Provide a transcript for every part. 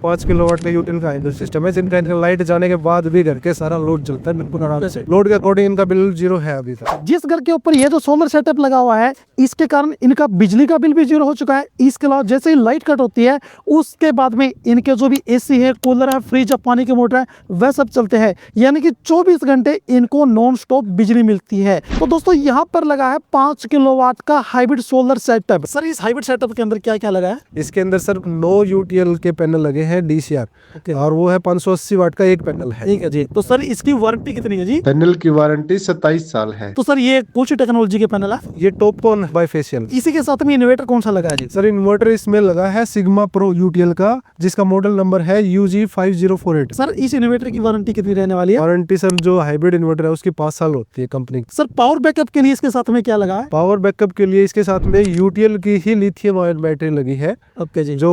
5 kilowatt का यूटिल का hybrid system है, जिनका लाइट जाने के बाद भी घर के सारा लोड चलता है बिल्कुल आराम से। लोड के अकॉर्डिंग इनका बिल 0 है अभी तक। जिस घर के ऊपर ये जो सोलर सेटअप लगा हुआ है, इसके कारण इनका बिजली का बिल भी 0 हो चुका है। इसके अलावा जैसे ही लाइट कट होती है उसके बाद में इनके जो भी एसी है, कूलर है, फ्रिज है, पानी की मोटर है, वह सब चलते हैं। यानी कि 24 घंटे इनको नॉन स्टॉप बिजली मिलती है। तो दोस्तों यहाँ पर लगा है 5 किलोवाट का हाइब्रिड सोलर सेटअप। सर इस हाइब्रिड सेटअप के अंदर क्या क्या लगा है? इसके अंदर सर 9 यूटीएल के पैनल लगे हैं DCR, और वो है 580 वाट का एक पैनल है। ठीक है जी। तो सर इसकी वारंटी कितनी है जी? पैनल की वारंटी 27 साल है। तो सर ये कौन सी टेक्नोलॉजी के पैनल है? ये टॉपकॉन बाइफेशियल। इसी के साथ में इन्वर्टर कौन सा लगा है जी? सर इन्वर्टर इसमें लगा है सिग्मा प्रो यूटीएल का, जिसका मॉडल नंबर है UG5048। सर इस इन्वर्टर की वारंटी कितनी रहने वाली है? वारंटी सर जो हाइब्रिड इन्वर्टर है उसकी 5 साल होती है कंपनी की। सर पावर बैकअप के लिए इसके साथ में क्या लगा है? पावर बैकअप के लिए इसके साथ में यूटीएल की ही लिथियम आयन बैटरी लगी है। ओके जी। जो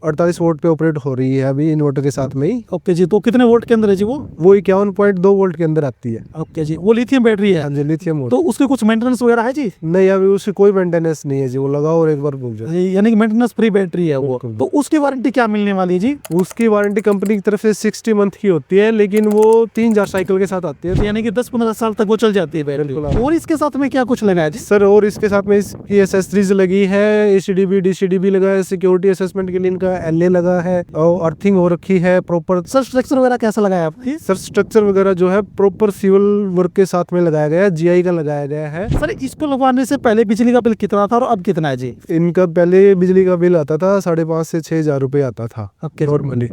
48 वोल्ट पे ऑपरेट हो रही है अभी इन्वर्टर के साथ में ही। ओके जी। तो कितने वोल्ट के अंदर है जी वो? 51.2 वोल्ट के अंदर आती है। ओके जी। वो लिथियम बैटरी है? हाँ जी, लिथियम। तो उसके कुछ मेंटेनेंस वगैरह है जी? नहीं, अभी उसकी कोई मेंटेनेंस नहीं है जी, वो लगाओ और एक बार बुक जाए। यानी कि मेंटेनेंस फ्री बैटरी है वो। तो उसकी वारंटी क्या मिलने वाली है जी? उसकी वारंटी कंपनी की तरफ से 60 मंथ की होती है, लेकिन वो 3000 साइकिल के साथ आती है। यानी कि 10-15 साल तक वो चल जाती है बैटरी। और इसके साथ में क्या कुछ लगा है जी? सर और इसके साथ में इसकी एसेसरीज लगी है, ACDB DCDB लगा है, सिक्योरिटी असेसमेंट के लिए इनका LA लगा है, और अर्थिंग हो रखी है प्रॉपर। सर स्ट्रक्चर वगैरह कैसा लगाया आपने? सर स्ट्रक्चर वगैरह जो है प्रॉपर सिविल वर्क के साथ में लगाया गया है, GI का लगाया गया है। सर इसको लगवाने से पहले बिजली का बिल कितना था और अब कितना है जी? इनका पहले बिजली का बिल आता था 5,500 से 6,000 रुपए आता था नॉर्मली,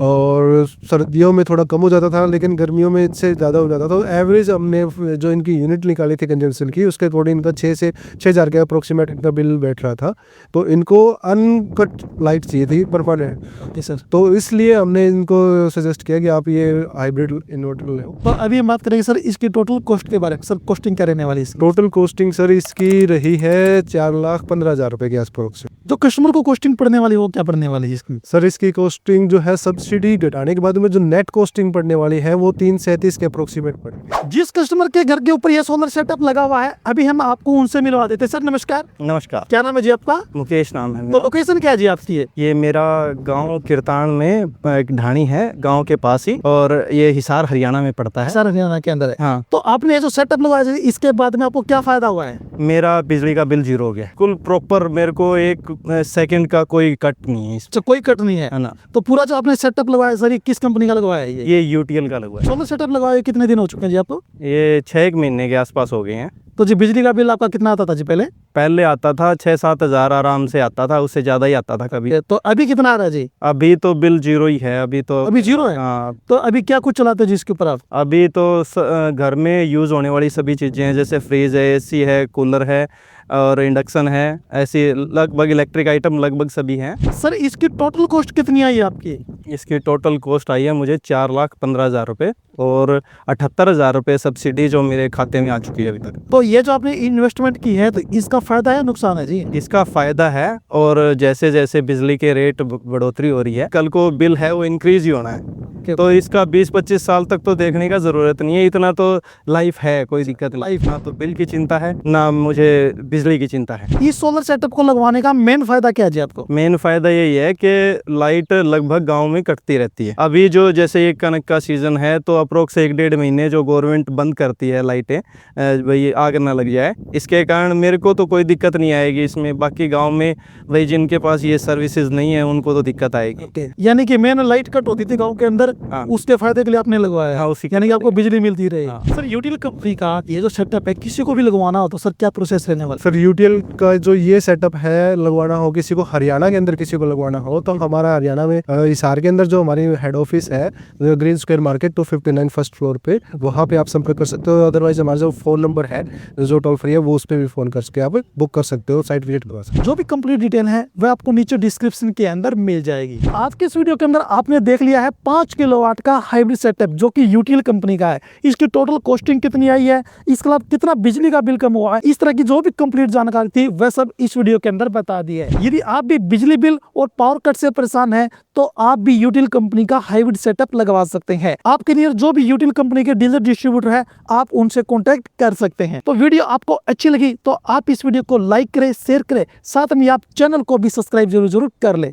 और सर्दियों में थोड़ा कम हो जाता था, लेकिन गर्मियों में इससे ज़्यादा हो जाता था। तो एवरेज हमने जो इनकी यूनिट निकाली थी कंजम्पशन की, उसके अकॉर्डिंग इनका 6 से 6,000 के अप्रोक्सीमेट इनका बिल बैठ रहा था। तो इनको अनकट लाइट चाहिए थी परमानेंट। Okay sir. तो इसलिए हमने इनको सजेस्ट किया कि आप ये हाइब्रिड इन्वर्टर ले। तो अभी हम बात करेंगे सर इसकी टोटल कॉस्ट के बारे में। सर कॉस्टिंग क्या रहने वाली है? टोटल कॉस्टिंग सर इसकी रही है 4,15,000 रुपए के आसपास। जो कस्टमर को कॉस्टिंग पड़ने वाली है वो क्या पड़ने वाली है इसकी? सर इसकी कॉस्टिंग जो है सब्सिडी घटाने के बाद में जो नेट कॉस्टिंग पड़ने वाली है वो 337 के अप्रोक्सीमेट पड़ेगी। जिस कस्टमर के घर के ऊपर ये सोलर सेटअप लगा हुआ है, अभी हम आपको उनसे मिलवा देते हैं। सर नमस्कार। नमस्कार। क्या नाम है जी आपका? मुकेश नाम है तो मेरा। लोकेशन क्या है जी आपकी? ये मेरा गांव किरतान में एक ढाणी है गांव के पास ही, और ये हिसार हरियाणा में पड़ता है। सर हरियाणा के अंदर है। हाँ। तो आपने ये जो सेटअप लगवाया है, इसके बाद में आपको क्या फायदा हुआ है? मेरा बिजली का बिल 0 हो गया कुल प्रॉपर। मेरे को 1 सेकंड का कोई कट नहीं है अच्छा, कोई कट नहीं है ना। तो पूरा जो आपने सेटअप लगवाया सर, ये किस कंपनी का लगवाया है? ये यूटीएल का लगवा है। सोलर सेटअप लगवाए कितने दिन हो चुके हैं जी आपको? ये 6 महीने के आसपास हो गए हैं। तो जी बिजली का बिल आपका कितना आता था जी पहले? पहले आता था 6-7 हजार आराम से आता था, उससे ज्यादा ही आता था कभी। तो अभी कितना आ रहा है जी? अभी तो बिल 0 ही है। अभी 0 है। हाँ। तो अभी क्या कुछ चलाते हैं जी इसके ऊपर आप? अभी तो घर में यूज होने वाली सभी चीजें हैं, जैसे फ्रिज है, AC है, कूलर है और इंडक्शन है। ऐसी लगभग इलेक्ट्रिक आइटम लगभग सभी हैं। सर इसकी टोटल कॉस्ट कितनी आई है आपकी? इसकी टोटल कॉस्ट आई है मुझे 4,15,000 रुपये, और 78,000 रुपये सब्सिडी जो मेरे खाते में आ चुकी है अभी तक। तो ये जो आपने इन्वेस्टमेंट की है, तो इसका फायदा है नुकसान है जी? इसका फायदा है, और जैसे जैसे बिजली के रेट बढ़ोतरी हो रही है, कल को बिल है वो इंक्रीज ही होना है। तो इसका 20-25 साल तक तो देखने का जरूरत नहीं है, इतना तो लाइफ है, कोई दिक्कत नहीं। लाइफ ना तो बिल की चिंता है ना मुझे बिजली की चिंता है। इस सोलर सेटअप को लगवाने का मेन फायदा क्या है जी आपको? मेन फायदा यही है कि लाइट लगभग गांव में कटती रहती है। अभी जो जैसे ये कनक का सीजन है, तो अप्रोक्स 1-1.5 महीने जो गवर्नमेंट बंद करती है लाइटें, भाई आग ना लग जाए, इसके कारण मेरे को तो कोई दिक्कत नहीं आएगी इसमें। बाकी गांव में भाई जिनके पास ये सर्विसेज नहीं है उनको तो दिक्कत आएगी। यानी कि मेन लाइट कट होती थी गांव के अंदर, हाँ। उसके फायदे के लिए आपने लगवाया। हाँ, उसी यानी कि आपको बिजली मिलती रही। हाँ। सर यूटीएल कंपनी का ये जो सेटअप है, किसी को भी लगवाना हो तो सर क्या प्रोसेस रहने वाला? सर यूटीएल का जो ये सेटअप है लगवाना हो किसी को, हरियाणा के अंदर किसी को लगवाना हो, तो हमारा हरियाणा में हिसार के अंदर जो हमारी हेड ऑफिस है green square market 259 first floor पे, वहाँ पे आप संपर्क कर सकते हो। अदरवाइज हमारा जो फोन नंबर है जो टोल फ्री है, वो उस पर भी फोन करके आप बुक कर सकते हो, साइट विजिट करवा सकते हो। जो भी कंप्लीट डिटेल है वह आपको नीचे डिस्क्रिप्शन के अंदर मिल जाएगी। आज के इस वीडियो के अंदर आपने देख लिया है 5 किलोवाट का हाइब्रिड सेटअप जो कि यूटीएल कंपनी का है। इसकी टोटल कॉस्टिंग कितनी आई है, इसके अलावा कितना बिजली का बिल कम हुआ है, इस तरह की जो भी कंप्लीट जानकारी थी वह सब इस वीडियो के अंदर बता दी है। यदि आप भी बिजली बिल और पावर कट से परेशान हैं तो आप भी यूटीएल कंपनी का हाइब्रिड सेटअप लगवा सकते हैं। आपके नियर जो भी यूटीएल कंपनी के डीलर डिस्ट्रीब्यूटर है, आप उनसे कॉन्टेक्ट कर सकते हैं। तो वीडियो आपको अच्छी लगी तो आप इस वीडियो को लाइक करें, शेयर करें, साथ में आप चैनल को भी सब्सक्राइब जरूर कर ले।